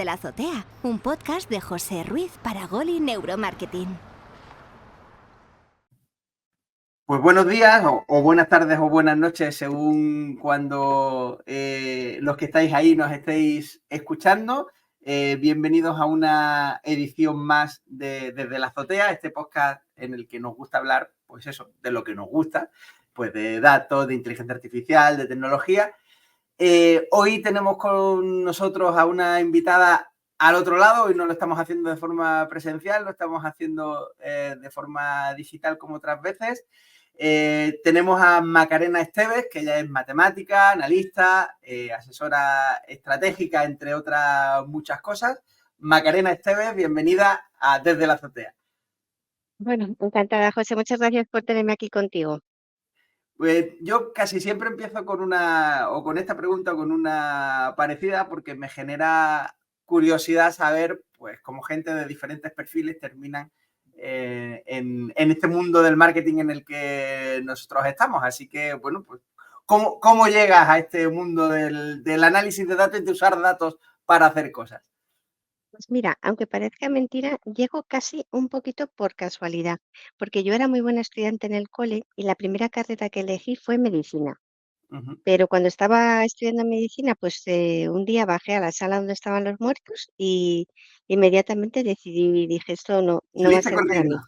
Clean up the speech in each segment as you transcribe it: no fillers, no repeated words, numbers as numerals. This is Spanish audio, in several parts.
Desde la Azotea, un podcast de José Ruiz para Goli Neuromarketing. Pues buenos días o buenas tardes o buenas noches según cuando los que estáis ahí nos estéis escuchando. Bienvenidos a una edición más de Desde la Azotea, este podcast en el que nos gusta hablar, pues eso, de lo que nos gusta, pues de datos, de inteligencia artificial, de tecnología. Hoy tenemos con nosotros a una invitada al otro lado. Hoy no lo estamos haciendo de forma presencial, lo estamos haciendo de forma digital como otras veces. Tenemos a Macarena Esteves, que ella es matemática, analista, asesora estratégica, entre otras muchas cosas. Macarena Esteves, bienvenida a Desde la Azotea. Bueno, encantada, José. Muchas gracias por tenerme aquí contigo. Pues yo casi siempre empiezo con esta pregunta o con una parecida, porque me genera curiosidad saber, pues, cómo gente de diferentes perfiles terminan en este mundo del marketing en el que nosotros estamos. Así que, bueno, pues, ¿cómo llegas a este mundo del análisis de datos y de usar datos para hacer cosas? Pues mira, aunque parezca mentira, llego casi un poquito por casualidad, porque yo era muy buena estudiante en el cole y la primera carrera que elegí fue medicina. Uh-huh. Pero cuando estaba estudiando medicina, pues un día bajé a la sala donde estaban los muertos y inmediatamente decidí, dije, esto no va a Saliste ser para corriendo. mí.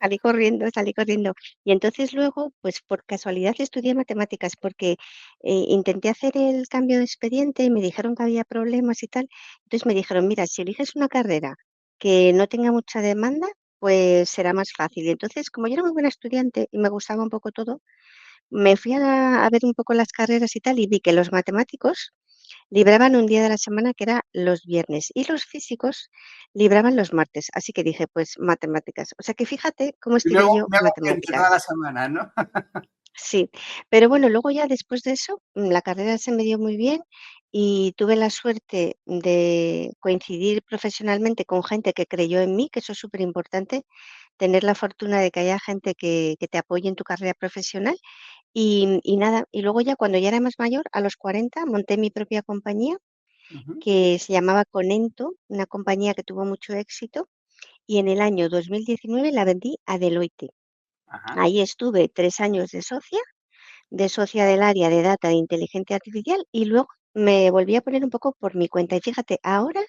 Salí corriendo, salí corriendo. Y entonces luego, pues por casualidad estudié matemáticas porque intenté hacer el cambio de expediente y me dijeron que había problemas y tal. Entonces me dijeron, mira, si eliges una carrera que no tenga mucha demanda, pues será más fácil. Y entonces, como yo era muy buena estudiante y me gustaba un poco todo, me fui a ver un poco las carreras y tal y vi que los matemáticos libraban un día de la semana que era los viernes y los físicos libraban los martes. Así que dije, pues matemáticas. O sea que fíjate cómo estudié yo Me hago puente toda la matemáticas. semana, ¿no? Sí, pero bueno, luego ya después de eso, la carrera se me dio muy bien y tuve la suerte de coincidir profesionalmente con gente que creyó en mí, que eso es súper importante, tener la fortuna de que haya gente que te apoye en tu carrera profesional y nada, y luego ya cuando ya era más mayor, a los 40, monté mi propia compañía Uh-huh. que se llamaba Conento, una compañía que tuvo mucho éxito, y en el año 2019 la vendí a Deloitte. Ajá. Ahí estuve 3 años de socia del área de data de inteligencia artificial, y luego me volví a poner un poco por mi cuenta. Y fíjate, ahora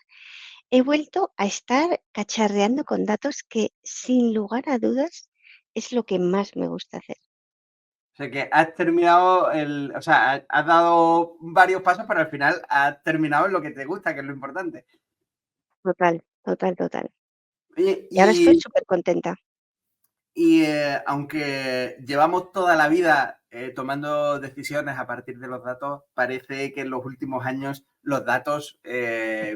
he vuelto a estar cacharreando con datos que, sin lugar a dudas, es lo que más me gusta hacer. O sea que has terminado has dado varios pasos, pero al final has terminado en lo que te gusta, que es lo importante. Total, total, total. Oye, Y ahora estoy súper contenta. aunque llevamos toda la vida tomando decisiones a partir de los datos, parece que en los últimos años los datos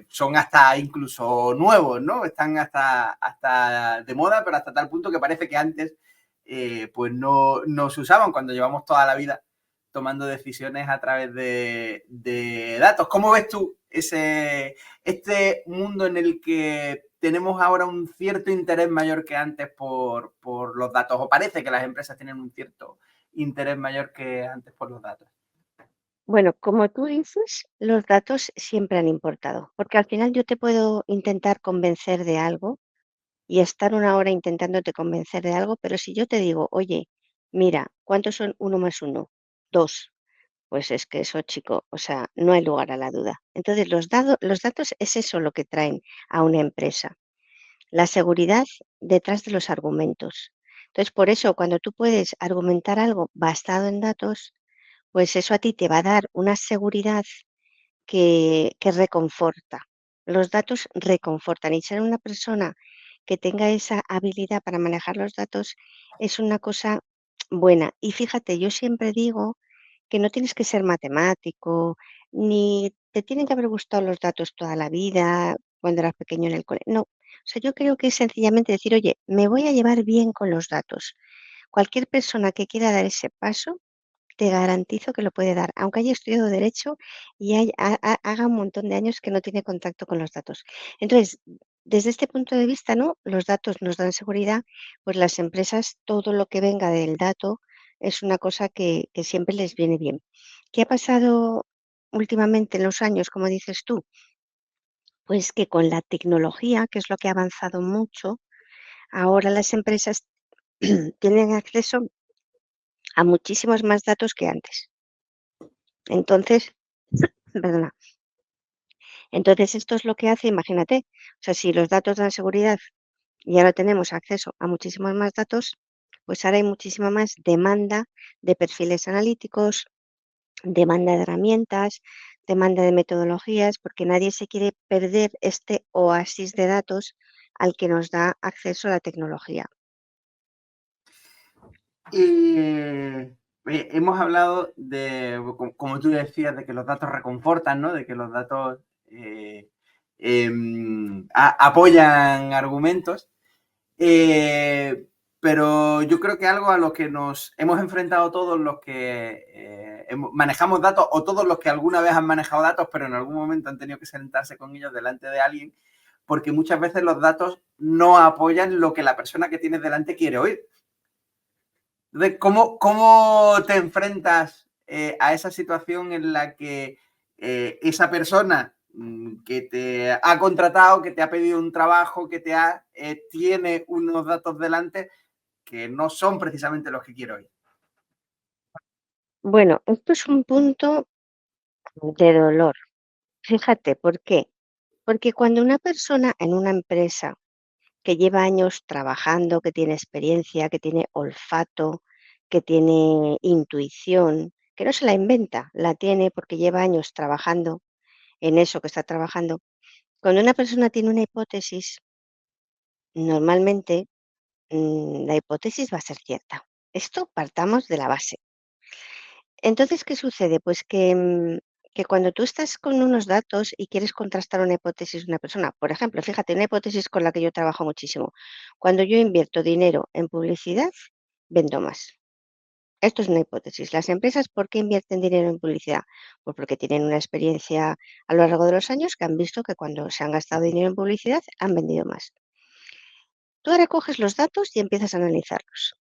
son hasta incluso nuevos, ¿no? Están hasta de moda, pero hasta tal punto que parece que antes pues no se usaban cuando llevamos toda la vida tomando decisiones a través de datos. ¿Cómo ves tú este mundo en el que tenemos ahora un cierto interés mayor que antes por los datos? ¿O parece que las empresas tienen un cierto interés mayor que antes por los datos? Bueno, como tú dices, los datos siempre han importado, porque al final yo te puedo intentar convencer de algo y estar una hora intentándote convencer de algo, pero si yo te digo, oye, mira, ¿cuántos son uno más uno? Dos. Pues es que eso, chico, o sea, no hay lugar a la duda. Entonces, los datos es eso lo que traen a una empresa, la seguridad detrás de los argumentos. Entonces, por eso, cuando tú puedes argumentar algo basado en datos, pues eso a ti te va a dar una seguridad que reconforta. Los datos reconfortan y ser una persona que tenga esa habilidad para manejar los datos es una cosa buena. Y fíjate, yo siempre digo que no tienes que ser matemático, ni te tienen que haber gustado los datos toda la vida, cuando eras pequeño en el cole. No, o sea, yo creo que es sencillamente decir, oye, me voy a llevar bien con los datos. Cualquier persona que quiera dar ese paso, te garantizo que lo puede dar, aunque haya estudiado derecho y haga un montón de años que no tiene contacto con los datos. Entonces, desde este punto de vista, ¿no? Los datos nos dan seguridad, pues las empresas, todo lo que venga del dato es una cosa que siempre les viene bien. ¿Qué ha pasado últimamente en los años, como dices tú? Pues que con la tecnología, que es lo que ha avanzado mucho, ahora las empresas tienen acceso a muchísimos más datos que antes. Entonces, perdona, entonces esto es lo que hace, imagínate, o sea, si los datos dan seguridad y ahora tenemos acceso a muchísimos más datos, pues ahora hay muchísima más demanda de perfiles analíticos, demanda de herramientas, demanda de metodologías, porque nadie se quiere perder este oasis de datos al que nos da acceso a la tecnología. Hemos hablado de, como tú decías, de que los datos reconfortan, ¿no? De que los datos apoyan argumentos. Pero yo creo que algo a lo que nos hemos enfrentado todos los que manejamos datos, o todos los que alguna vez han manejado datos, pero en algún momento han tenido que sentarse con ellos delante de alguien, porque muchas veces los datos no apoyan lo que la persona que tienes delante quiere oír. Entonces, ¿cómo te enfrentas a esa situación en la que esa persona que te ha contratado, que te ha pedido un trabajo, que tiene unos datos delante que no son precisamente los que quiero oír? Bueno, esto es un punto de dolor. Fíjate, ¿por qué? Porque cuando una persona en una empresa que lleva años trabajando, que tiene experiencia, que tiene olfato, que tiene intuición, que no se la inventa, la tiene porque lleva años trabajando en eso que está trabajando. Cuando una persona tiene una hipótesis, normalmente la hipótesis va a ser cierta. Esto partamos de la base. Entonces, ¿qué sucede? Pues que cuando tú estás con unos datos y quieres contrastar una hipótesis de una persona, por ejemplo, fíjate, una hipótesis con la que yo trabajo muchísimo. Cuando yo invierto dinero en publicidad, vendo más. Esto es una hipótesis. Las empresas, ¿por qué invierten dinero en publicidad? Pues porque tienen una experiencia a lo largo de los años que han visto que cuando se han gastado dinero en publicidad han vendido más. Tú ahora coges los datos y empiezas a analizarlos.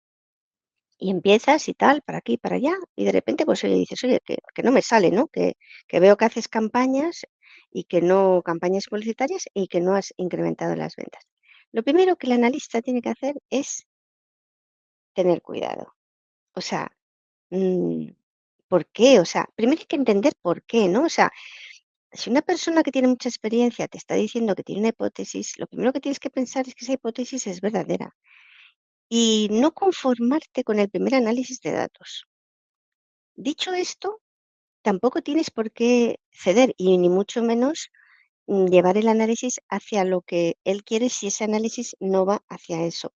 Y empiezas y tal, para aquí, para allá, y de repente, pues, oye, dices: "Oye, que no me sale, ¿no? Que veo que haces campañas y que no campañas publicitarias y que no has incrementado las ventas". Lo primero que el analista tiene que hacer es tener cuidado. O sea, mm, ¿por qué? O sea, primero hay que entender por qué, ¿no? O sea, si una persona que tiene mucha experiencia te está diciendo que tiene una hipótesis, lo primero que tienes que pensar es que esa hipótesis es verdadera y no conformarte con el primer análisis de datos. Dicho esto, tampoco tienes por qué ceder y ni mucho menos llevar el análisis hacia lo que él quiere si ese análisis no va hacia eso.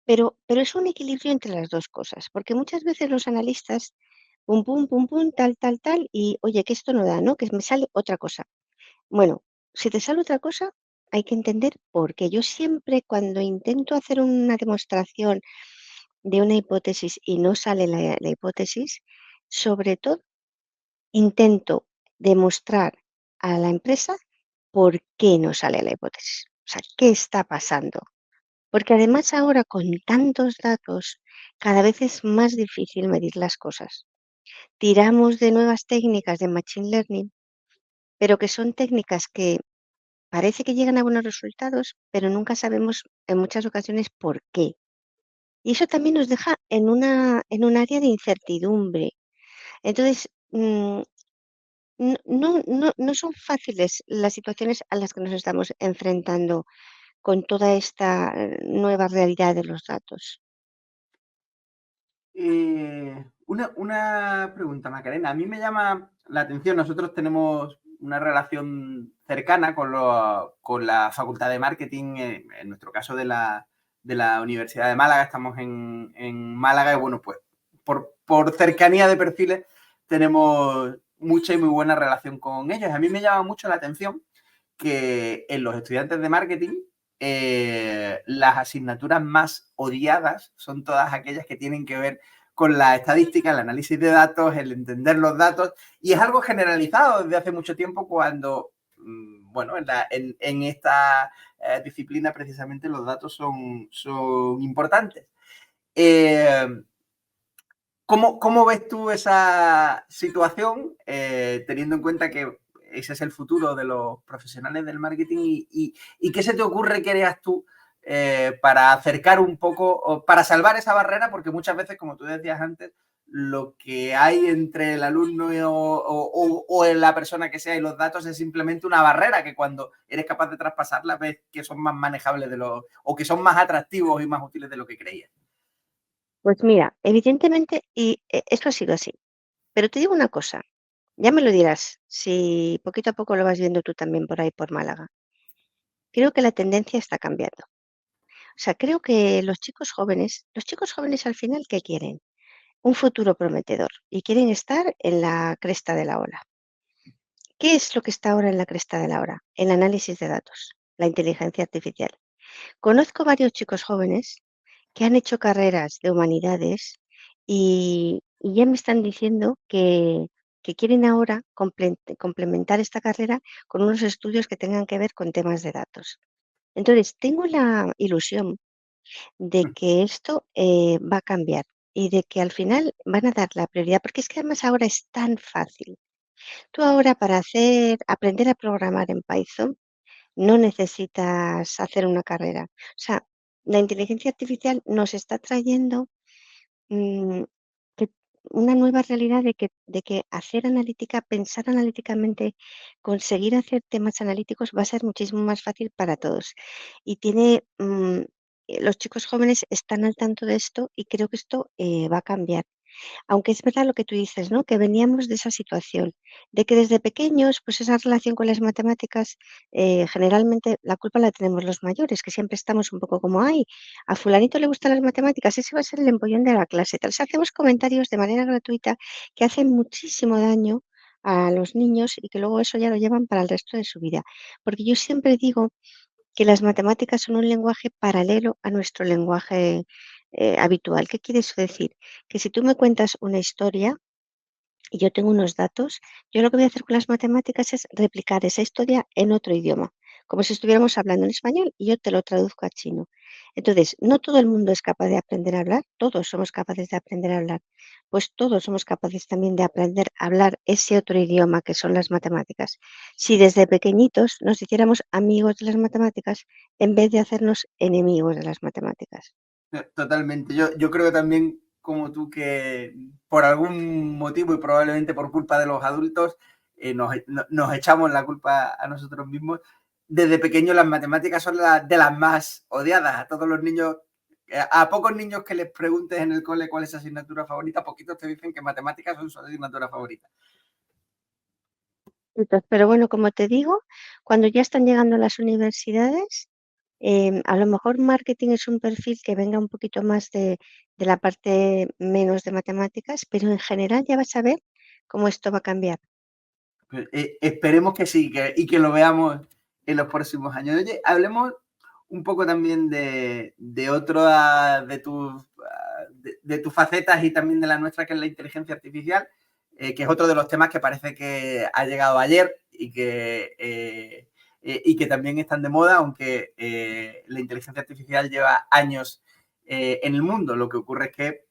Pero es un equilibrio entre las dos cosas, porque muchas veces los analistas, pum, pum, tal, tal, tal, y oye, que esto no da, ¿no? Que me sale otra cosa. Bueno, si te sale otra cosa, hay que entender por qué. Yo siempre cuando intento hacer una demostración de una hipótesis y no sale la hipótesis, sobre todo intento demostrar a la empresa por qué no sale la hipótesis. O sea, ¿qué está pasando? Porque además ahora con tantos datos, cada vez es más difícil medir las cosas. Tiramos de nuevas técnicas de Machine Learning, pero que son técnicas que parece que llegan a buenos resultados, pero nunca sabemos en muchas ocasiones por qué. Y eso también nos deja en un área de incertidumbre. Entonces, no son fáciles las situaciones a las que nos estamos enfrentando con toda esta nueva realidad de los datos. Una pregunta, Macarena. A mí me llama la atención. Nosotros tenemos una relación cercana con la Facultad de Marketing, en nuestro caso de la Universidad de Málaga. Estamos en Málaga y, bueno, pues por cercanía de perfiles tenemos mucha y muy buena relación con ellos. A mí me llama mucho la atención que en los estudiantes de marketing las asignaturas más odiadas son todas aquellas que tienen que ver con la estadística, el análisis de datos, el entender los datos, y es algo generalizado desde hace mucho tiempo cuando, bueno, en esta disciplina precisamente los datos son importantes. ¿Cómo ves tú esa situación, teniendo en cuenta que ese es el futuro de los profesionales del marketing. ¿Y qué se te ocurre que harías tú para acercar un poco, para salvar esa barrera? Porque muchas veces, como tú decías antes, lo que hay entre el alumno o la persona que sea y los datos es simplemente una barrera que cuando eres capaz de traspasarla ves que son más manejables o que son más atractivos y más útiles de lo que creías. Pues mira, evidentemente, esto ha sido así. Pero te digo una cosa, ya me lo dirás, si poquito a poco lo vas viendo tú también por ahí por Málaga. Creo que la tendencia está cambiando. O sea, creo que los chicos jóvenes al final, ¿qué quieren? Un futuro prometedor y quieren estar en la cresta de la ola. ¿Qué es lo que está ahora en la cresta de la ola? El análisis de datos, la inteligencia artificial. Conozco varios chicos jóvenes que han hecho carreras de humanidades y ya me están diciendo que quieren ahora complementar esta carrera con unos estudios que tengan que ver con temas de datos. Entonces, tengo la ilusión de que esto va a cambiar y de que al final van a dar la prioridad, porque es que además ahora es tan fácil. Tú ahora para aprender a programar en Python no necesitas hacer una carrera. O sea, la inteligencia artificial nos está trayendo mm, que una nueva realidad de que hacer analítica, pensar analíticamente, conseguir hacer temas analíticos va a ser muchísimo más fácil para todos. Y los chicos jóvenes están al tanto de esto y creo que esto va a cambiar. Aunque es verdad lo que tú dices, ¿no? Que veníamos de esa situación, de que desde pequeños, pues esa relación con las matemáticas, generalmente la culpa la tenemos los mayores, que siempre estamos un poco como, ay, a fulanito le gustan las matemáticas, ese va a ser el empollón de la clase. Tal vez hacemos comentarios de manera gratuita que hacen muchísimo daño a los niños y que luego eso ya lo llevan para el resto de su vida. Porque yo siempre digo que las matemáticas son un lenguaje paralelo a nuestro lenguaje habitual. ¿Qué quiere eso decir? Que si tú me cuentas una historia y yo tengo unos datos, yo lo que voy a hacer con las matemáticas es replicar esa historia en otro idioma, como si estuviéramos hablando en español y yo te lo traduzco a chino. Entonces, no todo el mundo es capaz de aprender a hablar, todos somos capaces de aprender a hablar, pues todos somos capaces también de aprender a hablar ese otro idioma que son las matemáticas. Si desde pequeñitos nos hiciéramos amigos de las matemáticas en vez de hacernos enemigos de las matemáticas. Totalmente. Yo creo también, como tú, que por algún motivo y probablemente por culpa de los adultos, nos echamos la culpa a nosotros mismos. Desde pequeños las matemáticas son de las más odiadas. A todos los niños, a pocos niños que les preguntes en el cole cuál es su asignatura favorita, poquitos te dicen que matemáticas son su asignatura favorita. Pero bueno, como te digo, cuando ya están llegando a las universidades, a lo mejor marketing es un perfil que venga un poquito más de la parte menos de matemáticas, pero en general ya vas a ver cómo esto va a cambiar. Esperemos que sí y que lo veamos en los próximos años. Oye, hablemos un poco también de otra de tus facetas y también de la nuestra, que es la inteligencia artificial, que es otro de los temas que parece que ha llegado ayer y que también están de moda, aunque la inteligencia artificial lleva años en el mundo. Lo que ocurre es que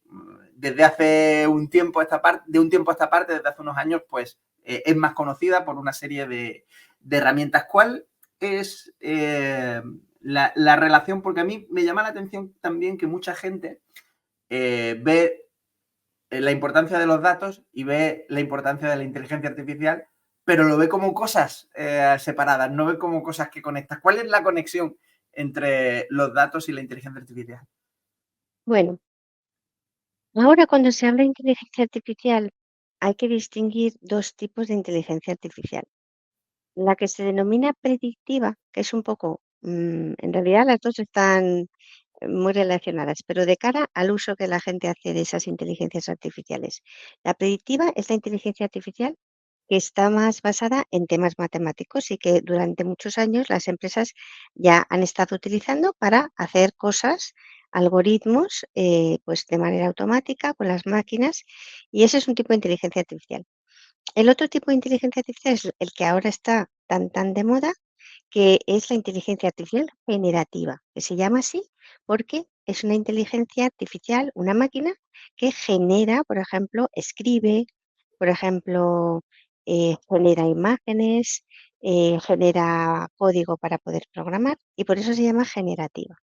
desde hace un tiempo a esta parte, desde hace unos años, pues es más conocida por una serie de herramientas. ¿Cuál es la relación? Porque a mí me llama la atención también que mucha gente ve la importancia de los datos y ve la importancia de la inteligencia artificial, pero lo ve como cosas separadas, no ve como cosas que conectan. ¿Cuál es la conexión entre los datos y la inteligencia artificial? Bueno, ahora cuando se habla de inteligencia artificial, hay que distinguir dos tipos de inteligencia artificial. La que se denomina predictiva, que es un poco, en realidad las dos están muy relacionadas, pero de cara al uso que la gente hace de esas inteligencias artificiales. La predictiva es la inteligencia artificial que está más basada en temas matemáticos y que durante muchos años las empresas ya han estado utilizando para hacer cosas, algoritmos, pues de manera automática con las máquinas, y ese es un tipo de inteligencia artificial. El otro tipo de inteligencia artificial es el que ahora está tan de moda, que es la inteligencia artificial generativa, que se llama así porque es una inteligencia artificial, una máquina que genera, por ejemplo, escribe, por ejemplo, genera imágenes, genera código para poder programar y por eso se llama generativa.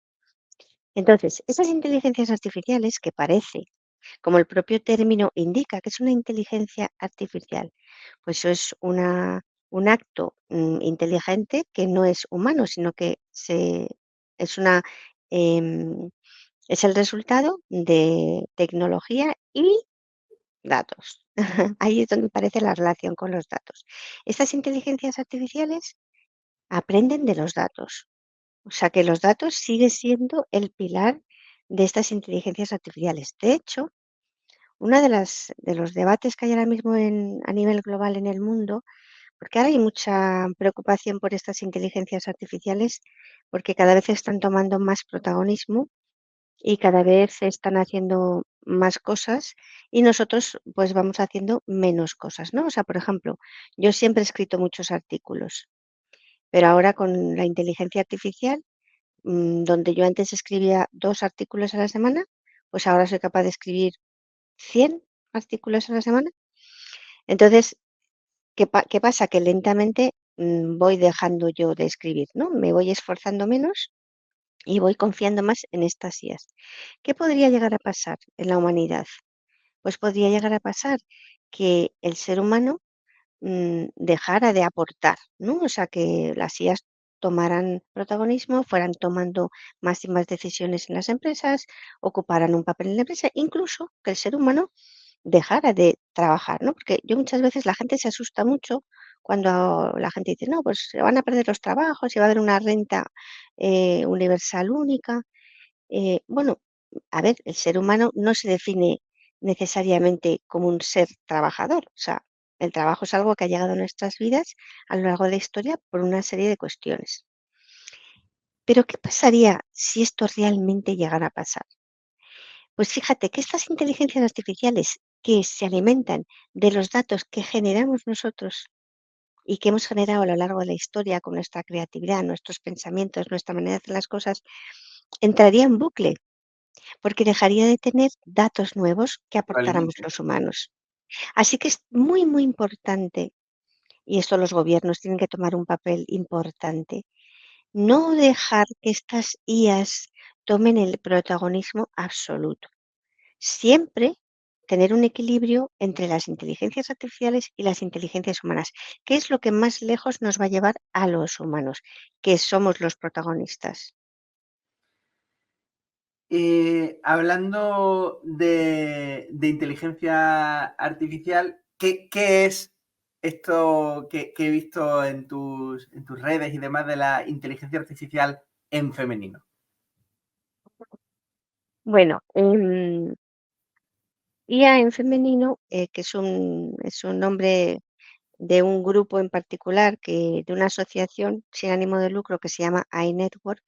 Entonces, esas inteligencias artificiales que parece, como el propio término indica, que es una inteligencia artificial, pues eso es un acto inteligente que no es humano, sino que es una, em, es el resultado de tecnología y datos. Ahí es donde aparece la relación con los datos. Estas inteligencias artificiales aprenden de los datos. O sea que los datos sigue siendo el pilar de estas inteligencias artificiales. De hecho, uno de los debates que hay ahora mismo a nivel global en el mundo, porque ahora hay mucha preocupación por estas inteligencias artificiales, porque cada vez están tomando más protagonismo y cada vez se están haciendo más cosas y nosotros pues vamos haciendo menos cosas, ¿no? O sea, por ejemplo, yo siempre he escrito muchos artículos, pero ahora con la inteligencia artificial, donde yo antes escribía 2 artículos a la semana, pues ahora soy capaz de escribir 100 artículos a la semana. Entonces, ¿qué pasa? Que lentamente voy dejando yo de escribir, ¿no? Me voy esforzando menos y voy confiando más en estas IAs. ¿Qué podría llegar a pasar en la humanidad? Pues podría llegar a pasar que el ser humano dejara de aportar, ¿no? O sea, que las IAs tomaran protagonismo, fueran tomando más y más decisiones en las empresas, ocuparan un papel en la empresa, incluso que el ser humano dejara de trabajar, ¿no? Porque yo muchas veces la gente se asusta mucho cuando la gente dice, no, pues se van a perder los trabajos y va a haber una renta universal única. Bueno, a ver, el ser humano no se define necesariamente como un ser trabajador. O sea, el trabajo es algo que ha llegado a nuestras vidas a lo largo de la historia por una serie de cuestiones. Pero, ¿qué pasaría si esto realmente llegara a pasar? Pues fíjate que estas inteligencias artificiales que se alimentan de los datos que generamos nosotros y que hemos generado a lo largo de la historia con nuestra creatividad, nuestros pensamientos, nuestra manera de hacer las cosas, entraría en bucle porque dejaría de tener datos nuevos que aportáramos Probablemente. los humanos. Así que es muy, muy importante, y esto los gobiernos tienen que tomar un papel importante, no dejar que estas IAs tomen el protagonismo absoluto. Siempre tener un equilibrio entre las inteligencias artificiales y las inteligencias humanas, que es lo que más lejos nos va a llevar a los humanos, que somos los protagonistas. Hablando de inteligencia artificial, ¿qué es esto que he visto en tus redes y demás de la inteligencia artificial en femenino? Bueno, IA en femenino, que es un nombre de un grupo en particular, de una asociación sin ánimo de lucro que se llama iNetwork,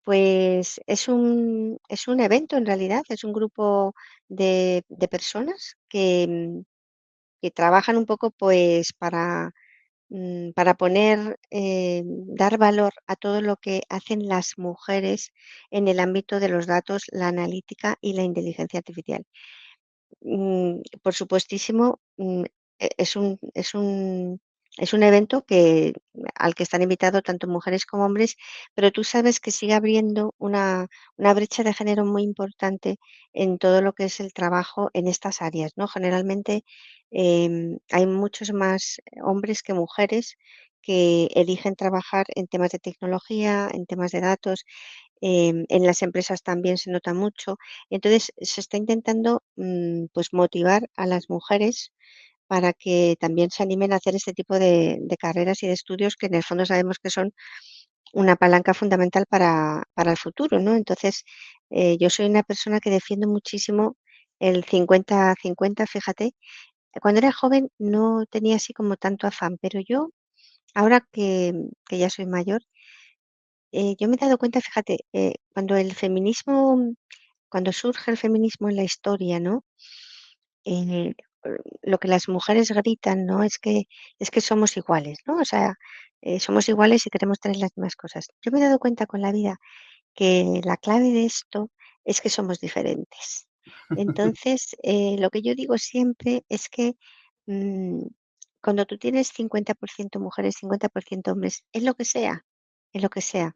pues es un evento en realidad, es un grupo de personas que trabajan un poco pues para poner, dar valor a todo lo que hacen las mujeres en el ámbito de los datos, la analítica y la inteligencia artificial. Por supuestísimo, es un evento al que están invitados tanto mujeres como hombres, pero tú sabes que sigue abriendo una brecha de género muy importante en todo lo que es el trabajo en estas áreas, ¿no? Generalmente, hay muchos más hombres que mujeres que eligen trabajar en temas de tecnología, en temas de datos, en las empresas también se nota mucho. Entonces, se está intentando, pues, motivar a las mujeres para que también se animen a hacer este tipo de carreras y de estudios que en el fondo sabemos que son una palanca fundamental para el futuro, ¿no? Entonces, yo soy una persona que defiendo muchísimo el 50-50, fíjate. Cuando era joven no tenía así como tanto afán, pero yo, ahora que ya soy mayor, yo me he dado cuenta, fíjate, cuando surge el feminismo en la historia, ¿no? Eh, lo que las mujeres gritan, ¿no? Es que somos iguales, ¿no? O sea, somos iguales y queremos tener las mismas cosas. Yo me he dado cuenta con la vida que la clave de esto es que somos diferentes. Entonces, lo que yo digo siempre es que, mm, cuando tú tienes 50% mujeres, 50% hombres, en lo que sea,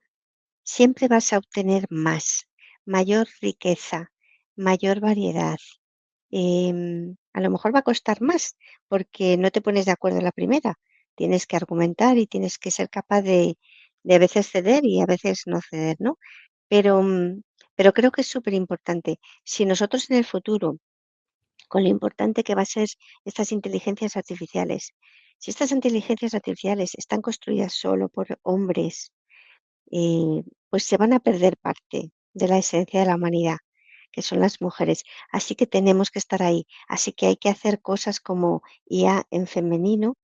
siempre vas a obtener más, mayor riqueza, mayor variedad. A lo mejor va a costar más porque no te pones de acuerdo a la primera. Tienes que argumentar y tienes que ser capaz de a veces ceder y a veces no ceder, ¿no? Pero, pero creo que es súper importante. Si nosotros en el futuro, con lo importante que va a ser estas inteligencias artificiales, si estas inteligencias artificiales están construidas solo por hombres, pues se van a perder parte de la esencia de la humanidad, que son las mujeres. Así que tenemos que estar ahí. Así que hay que hacer cosas como IA en femenino,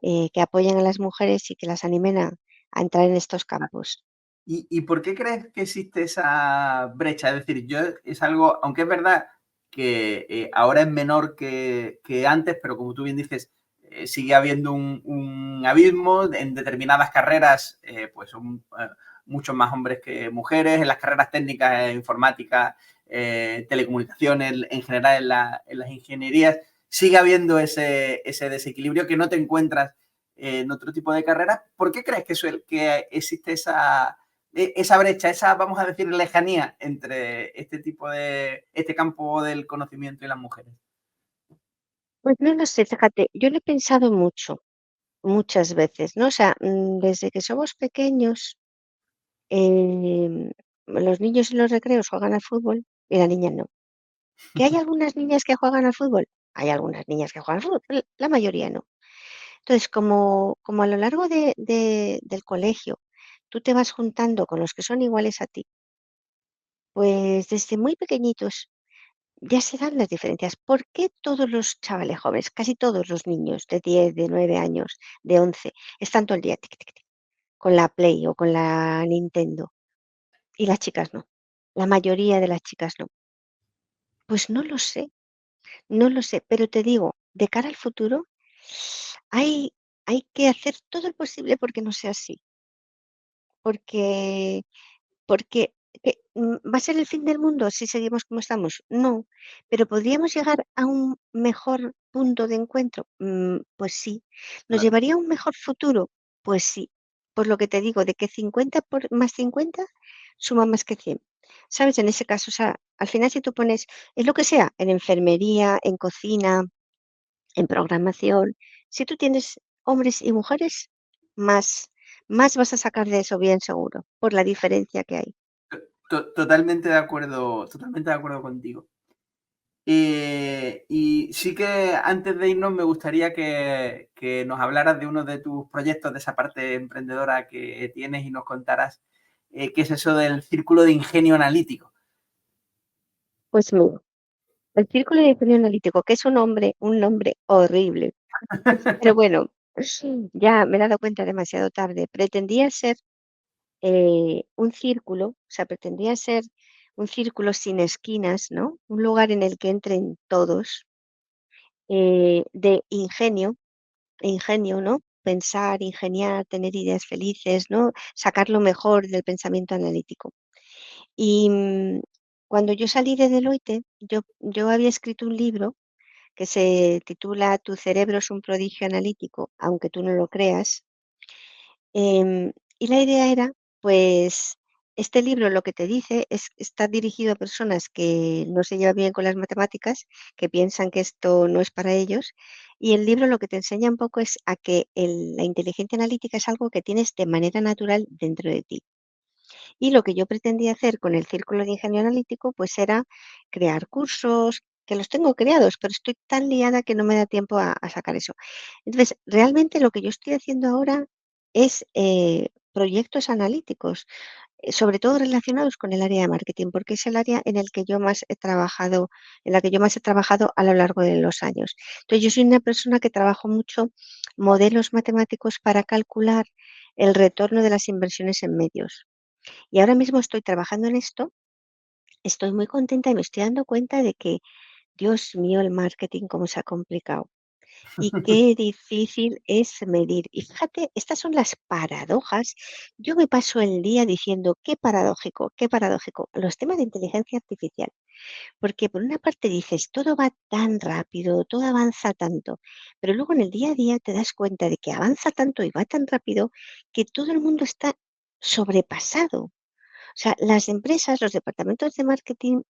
que apoyen a las mujeres y que las animen a entrar en estos campos. ¿Y por qué crees que existe esa brecha? Es decir, yo es algo, aunque es verdad que ahora es menor que antes, pero como tú bien dices, sigue habiendo un abismo en determinadas carreras, pues son muchos más hombres que mujeres, en las carreras técnicas, informática, telecomunicaciones, en general en las ingenierías, sigue habiendo ese desequilibrio que no te encuentras en otro tipo de carreras. ¿Por qué crees que existe esa brecha, esa, vamos a decir, lejanía entre este campo del conocimiento y las mujeres? Pues no lo sé, fíjate, yo lo he pensado mucho, muchas veces, ¿no? O sea, desde que somos pequeños, los niños en los recreos juegan al fútbol y las niñas no. ¿Que hay algunas niñas que juegan al fútbol? Hay algunas niñas que juegan al fútbol, pero la mayoría no. Entonces, como a lo largo del colegio tú te vas juntando con los que son iguales a ti, pues desde muy pequeñitos ya se dan las diferencias. ¿Por qué todos los chavales jóvenes, casi todos los niños de 10, de 9 años, de 11, están todo el día tic, tic, tic, con la Play o con la Nintendo y las chicas no? La mayoría de las chicas no. Pues no lo sé, no lo sé, pero te digo, de cara al futuro, hay, hay que hacer todo lo posible porque no sea así, porque ¿va a ser el fin del mundo si seguimos como estamos? No, pero ¿podríamos llegar a un mejor punto de encuentro? Pues sí. ¿Nos Claro. llevaría a un mejor futuro? Pues sí. Por lo que te digo, de que 50 más 50 suma más que 100. ¿Sabes? En ese caso, o sea, al final si tú pones, en lo que sea, en enfermería, en cocina, en programación, si tú tienes hombres y mujeres, más, más vas a sacar de eso bien seguro, por la diferencia que hay. Totalmente de acuerdo contigo. Y sí que antes de irnos me gustaría que nos hablaras de uno de tus proyectos, de esa parte emprendedora que tienes y nos contaras qué es eso del círculo de ingenio analítico. Pues mira, el Círculo de Ingenio Analítico, que es un nombre horrible, pero bueno, ya me he dado cuenta demasiado tarde. Pretendía ser un círculo, o sea, pretendía ser un círculo sin esquinas, ¿no? Un lugar en el que entren todos, de ingenio, ¿no? Pensar, ingeniar, tener ideas felices, ¿no? Sacar lo mejor del pensamiento analítico. Y cuando yo salí de Deloitte, yo había escrito un libro que se titula Tu cerebro es un prodigio analítico, aunque tú no lo creas. Y la idea era, pues, este libro lo que te dice es, está dirigido a personas que no se llevan bien con las matemáticas, que piensan que esto no es para ellos, y el libro lo que te enseña un poco es a que la inteligencia analítica es algo que tienes de manera natural dentro de ti. Y lo que yo pretendía hacer con el Círculo de Ingenio Analítico, pues era crear cursos, que los tengo creados, pero estoy tan liada que no me da tiempo a sacar eso. Entonces, realmente lo que yo estoy haciendo ahora es proyectos analíticos, sobre todo relacionados con el área de marketing, porque es el área en el que yo más he trabajado, en la que yo más he trabajado a lo largo de los años. Entonces, yo soy una persona que trabajo mucho modelos matemáticos para calcular el retorno de las inversiones en medios. Y ahora mismo estoy trabajando en esto, estoy muy contenta y me estoy dando cuenta de que, Dios mío, el marketing cómo se ha complicado y qué difícil es medir. Y fíjate, estas son las paradojas. Yo me paso el día diciendo, qué paradójico, los temas de inteligencia artificial. Porque por una parte dices, todo va tan rápido, todo avanza tanto, pero luego en el día a día te das cuenta de que avanza tanto y va tan rápido que todo el mundo está sobrepasado. O sea, las empresas, los departamentos de marketing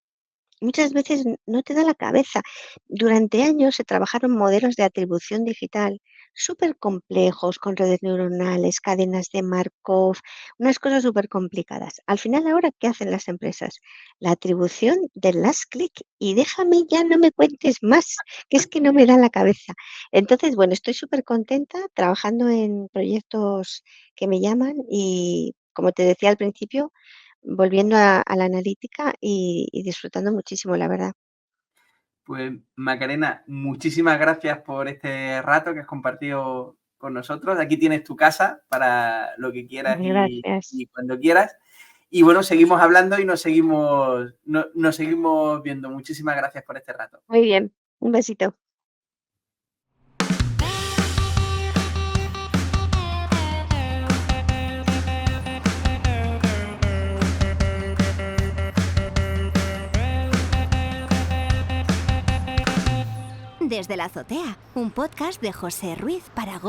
muchas veces no te da la cabeza. Durante años se trabajaron modelos de atribución digital súper complejos, con redes neuronales, cadenas de Markov, unas cosas súper complicadas. Al final, ahora, ¿qué hacen las empresas? La atribución del last click y déjame ya, no me cuentes más, que es que no me da la cabeza. Entonces, bueno, estoy súper contenta trabajando en proyectos que me llaman y, como te decía al principio, volviendo a la analítica y disfrutando muchísimo, la verdad. Pues Macarena, muchísimas gracias por este rato que has compartido con nosotros. Aquí tienes tu casa para lo que quieras Gracias. y cuando quieras. Y bueno, seguimos hablando y nos seguimos viendo. Muchísimas gracias por este rato. Muy bien, un besito. Desde la azotea, un podcast de José Ruiz para